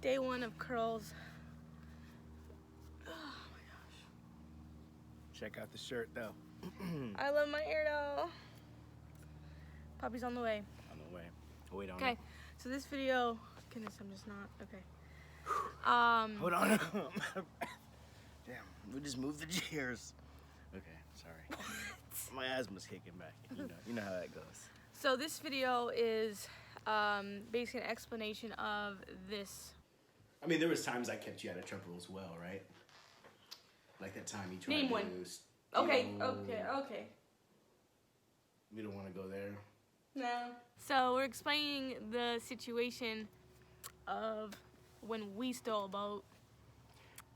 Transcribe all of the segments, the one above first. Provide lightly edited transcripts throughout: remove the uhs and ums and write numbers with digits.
Day 1 of curls. Oh my gosh. Check out the shirt though. I love my hair though. Puppy's on the way. On the way. Wait on Okay, it. so this video, goodness, I'm just not, okay. Hold on. Damn, we just moved the chairs. Okay, sorry. My asthma's kicking back. You know how that goes. So this video is basically an explanation of this. I mean, there was times I kept you out of trouble as well, right? Like that time you tried Name to one. steal. Okay. We don't want to go there. No. So we're explaining the situation of when we stole a boat.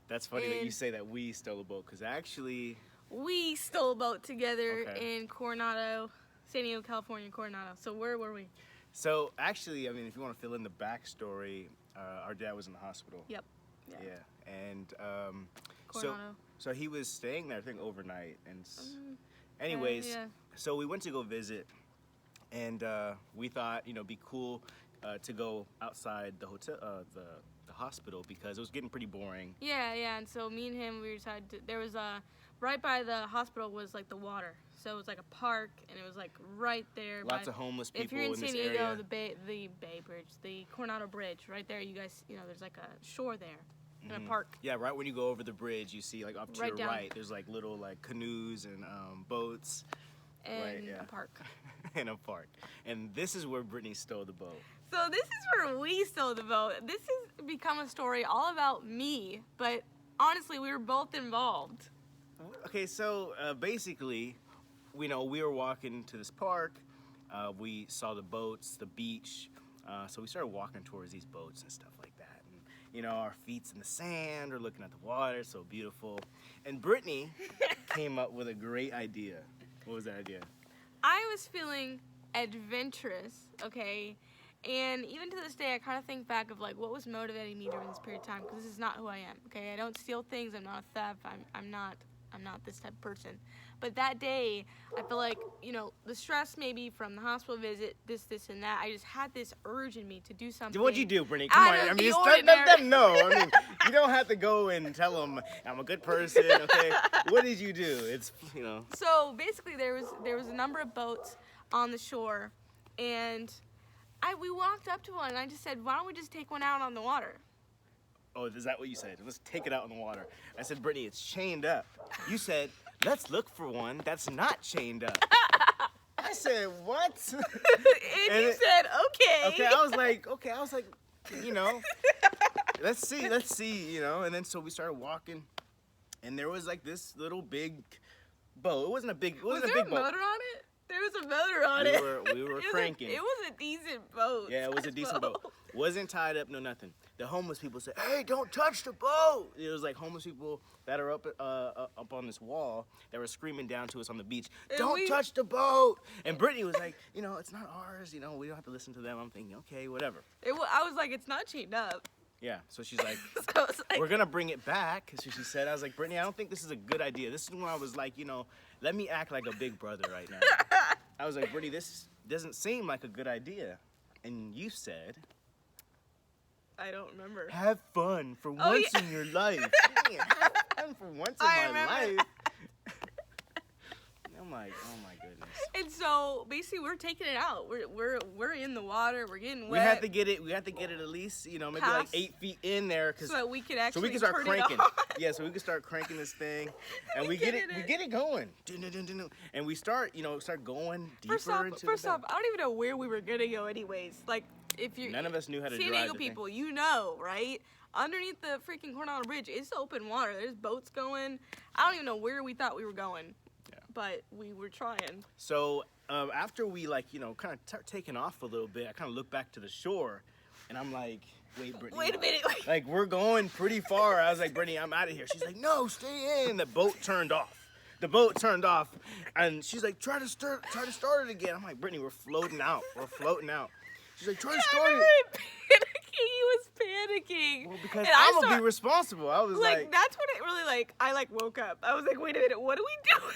That's funny that you say that we stole a boat, because actually... We stole a boat together Okay. in Coronado, San Diego, California, Coronado. So where were we? So actually, I mean, if you want to fill in the backstory, our dad was in the hospital. Yep. Yeah. And Coronado. so he was staying there, I think, overnight. And anyways, yeah. So we went to go visit, and we thought, it'd be cool to go outside the hotel, the hospital, because it was getting pretty boring. Yeah. And so me and him, we decided there was right by the hospital was like the water. So it was like a park, and it was like right there. Lots of homeless people if you're in in San this Diego, area. the Bay Bridge, the Coronado Bridge, right there. You guys, there's like a shore there and a park. Yeah, right when you go over the bridge, you see like up to Right your down. right, there's like little like canoes and boats. And Right, yeah. a park. In a park. And this is where Brittany stole the boat. So this is where we stole the boat. This has become a story all about me, but honestly, we were both involved. Okay, so basically, we were walking to this park. We saw the boats, the beach. So we started walking towards these boats and stuff like that. And, our feet's in the sand, we're looking at the water, so beautiful. And Brittany came up with a great idea. What was that idea? I was feeling adventurous, okay? And even to this day, I kind of think back of like what was motivating me during this period of time, because this is not who I am, okay? I don't steal things, I'm not a theft, I'm not this type of person. But that day, I feel like, the stress maybe from the hospital visit, this and that, I just had this urge in me to do something. What'd you do, Brittany? Come on. I mean, let them know. I mean, you don't have to go and tell them I'm a good person, okay? What did you do? It's, So basically, there was a number of boats on the shore, and we walked up to one, and I just said, why don't we just take one out on the water? Oh, is that what you said? Let's take it out in the water. I said, Brittany, it's chained up. You said, let's look for one that's not chained up. I said, what? and you said, okay. Okay, I was like, let's see, and then so we started walking, and there was like this little big boat. It wasn't a big Was there a big a boat. motor on it? There was a motor on it. We were cranking. It was a decent boat. Yeah, it was a decent boat. Wasn't tied up, no nothing. The homeless people said, "Hey, don't touch the boat." It was like homeless people that are up on this wall that were screaming down to us on the beach, "Don't touch the boat." And Brittany was like, "It's not ours. We don't have to listen to them." I'm thinking, okay, whatever. I was like, it's not chained up. Yeah, so she's like, So I was like, we're gonna bring it back. That's what she said. I was like, Brittany, I don't think this is a good idea. This is when I was like, let me act like a big brother right now. I was like, Brittany, this doesn't seem like a good idea. And you said, I don't remember. have fun for once in your life. Yeah, have fun for once in my life. I'm like, oh my goodness. And so basically, we're taking it out. We're in the water. We're getting wet. We have to get it at least, maybe like 8 feet in there, so that we can actually so we can start turn cranking. It on. Yeah, so we can start cranking this thing, and we get it going. And we start going deeper First off, into I don't even know where we were gonna go, anyways. Like, if you none of us knew how to San drive Diego the people, thing. right? Underneath the freaking Coronado Bridge, it's open water. There's boats going. I don't even know where we thought we were going. Yeah. But we were trying. So after we kind of start taking off a little bit, I kind of look back to the shore, and I'm like, wait, Brittany. Wait a minute. Like, we're going pretty far. I was like, Brittany, I'm out of here. She's like, no, stay in. The boat turned off. And she's like, try to start it again. I'm like, Brittany, we're floating out. She's like, try to start it. He was panicking. Well, because I'm gonna be responsible. I was like, that's when it really I woke up. I was like, wait a minute, what are we doing?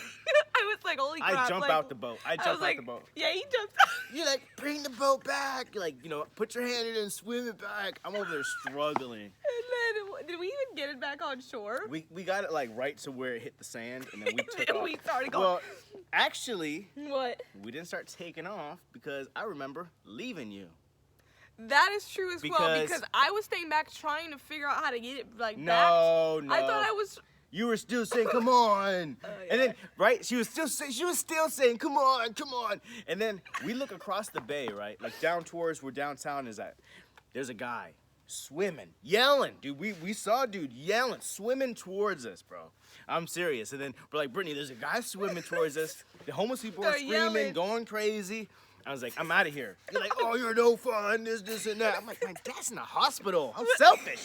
I was like, holy crap. I jump like, out the boat. I was jump like, out the boat. Yeah, he jumped out. You're like, bring the boat back. You're like, put your hand in it and swim it back. I'm over there struggling. And then, did we even get it back on shore? We got it like right to where it hit the sand, and then we took off. We started going. Well, actually, What? we didn't start taking off because I remember leaving you. That is true as well, because I was staying back trying to figure out how to get it back. No. I thought I was. You were still saying, "Come on," Yeah. and then she was still saying, "Come on, come on." And then we look across the bay, right, like down towards where downtown is at. There's a guy swimming, yelling, dude. We saw a dude yelling, swimming towards us, bro. I'm serious. And then we're like, Brittany, there's a guy swimming towards us. The homeless people are They're screaming, yelling. going crazy. I was like, I'm out of here. You're like, oh, you're no fun, this, and that. I'm like, my dad's in the hospital. How selfish.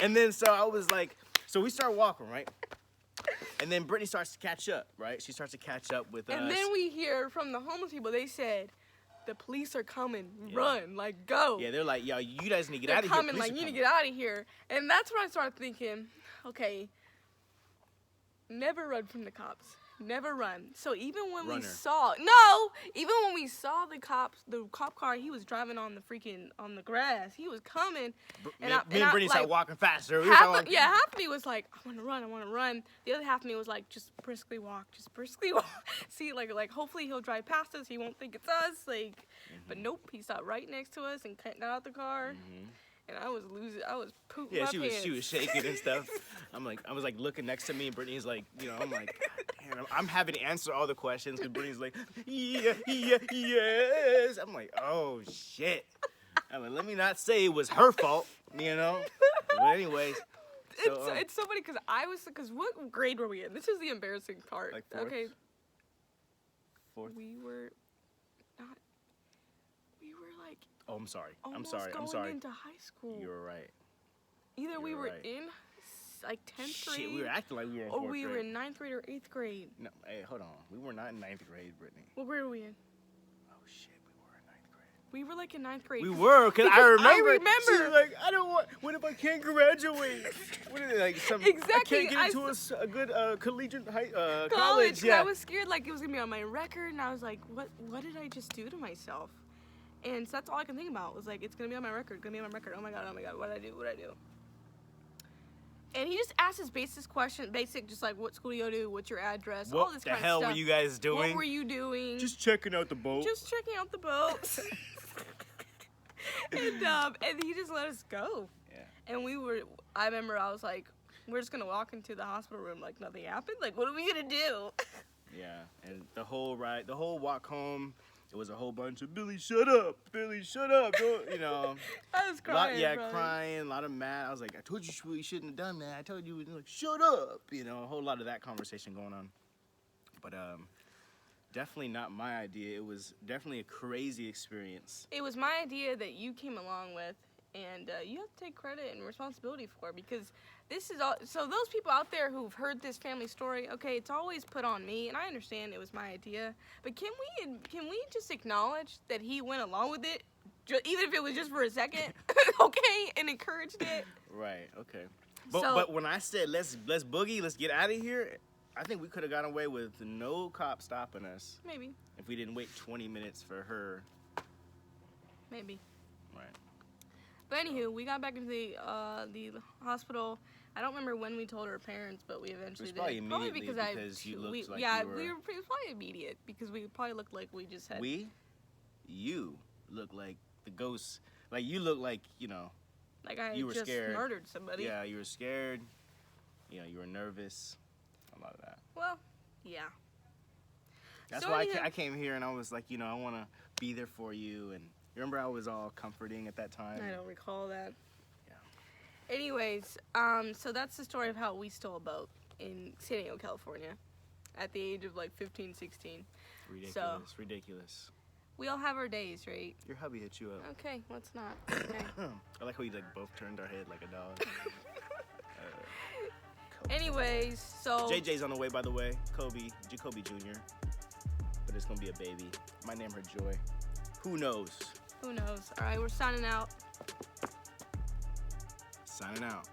And then so I was like, so we start walking, right? And then Brittany starts to catch up, right? She starts to catch up with us. And then we hear from the homeless people. They said, "The police are coming. Yeah. Run, like go." Yeah, they're like, yo, you guys need to get They're out of here. coming, Police like are you need to coming. get out of here. And that's when I started thinking, okay, never run from the cops. Never run. So even when Runner. we saw the cop car, he was driving on the grass. He was coming. Me and Brittany started walking faster. We were Half going, of me was like, I want to run. The other half of me was like, just briskly walk. See, like hopefully he'll drive past us. He won't think it's us. Like, but nope, he stopped right next to us and got out the car. And I was pooping Yeah, my she pants. was shaking and stuff. I was like looking next to me, and Brittany's like, I'm like, God, damn, I'm having to answer all the questions because Brittany's like, yeah, yes. I'm like, oh shit. I'm like, let me not say it was her fault, But anyways, so, It's so funny because what grade were we in? This is the embarrassing part. Like fourth? Okay, fourth. we were like Oh, I'm sorry. almost I'm going sorry. into high school. You were right. Either we you're were right. in like 10th grade, Shit, we were acting like we were in or fourth we were grade. in 9th grade or 8th grade. No, hey, hold on. We were not in 9th grade, Brittany. What grade were we in? Oh shit, we were in 9th grade. We were like in 9th grade. We were, because I remember. remember. She was like, I don't want. What if I can't graduate? What is it, like some? Exactly, I can't get into a good collegiate college. college. Yeah. I was scared like it was gonna be on my record, and I was like, what did I just do to myself? And so that's all I can think about was like, it's gonna be on my record. Oh my god, what did I do? And he just asked his basic, just like, what school do you go to? What's your address? all What this the kind hell of stuff. were you guys doing? What were you doing? Just checking out the boat. Just checking out the boat. And he just let us go. Yeah. And I remember I was like, we're just gonna walk into the hospital room like nothing happened. Like, what are we gonna do? Yeah. And the whole walk home, it was a whole bunch of Billy, shut up, don't, I was crying. crying, a lot of mad. I was like, I told you shouldn't have done that. I told you, like, shut up. A whole lot of that conversation going on. But definitely not my idea. It was definitely a crazy experience. It was my idea that you came along with, and you have to take credit and responsibility for, because this is all. So those people out there who've heard this family story, okay, it's always put on me, and I understand it was my idea. But can we just acknowledge that he went along with it, even if it was just for a second, okay, and encouraged it? Right. Okay. But when I said let's boogie, let's get out of here, I think we could have gotten away with no cop stopping us. Maybe. If we didn't wait 20 minutes for her. Maybe. Right. But anywho, we got back into the hospital. I don't remember when we told our parents, but we eventually It was probably did. immediately because you looked like yeah, you were... it was probably immediate because we probably looked like we just had. You look like the ghost. Like you look like Like I you were just scared. murdered somebody. Yeah, you were scared. You were nervous. A lot of that. Well, yeah. That's So why anyhow- I came here and I was like, I want to be there for you. And you remember I was all comforting at that time. I don't recall that. Yeah. Anyways, so that's the story of how we stole a boat in San Diego, California, at the age of like 15, 16. Ridiculous. We all have our days, right? Your hubby hit you up. Okay, let's not. Okay. I like how you both turned our head like a dog. Anyways, so JJ's on the way, by the way. Jacoby Jr. But it's gonna be a baby. Might name her Joy. Who knows? who knows? All right, we're signing out. Signing out.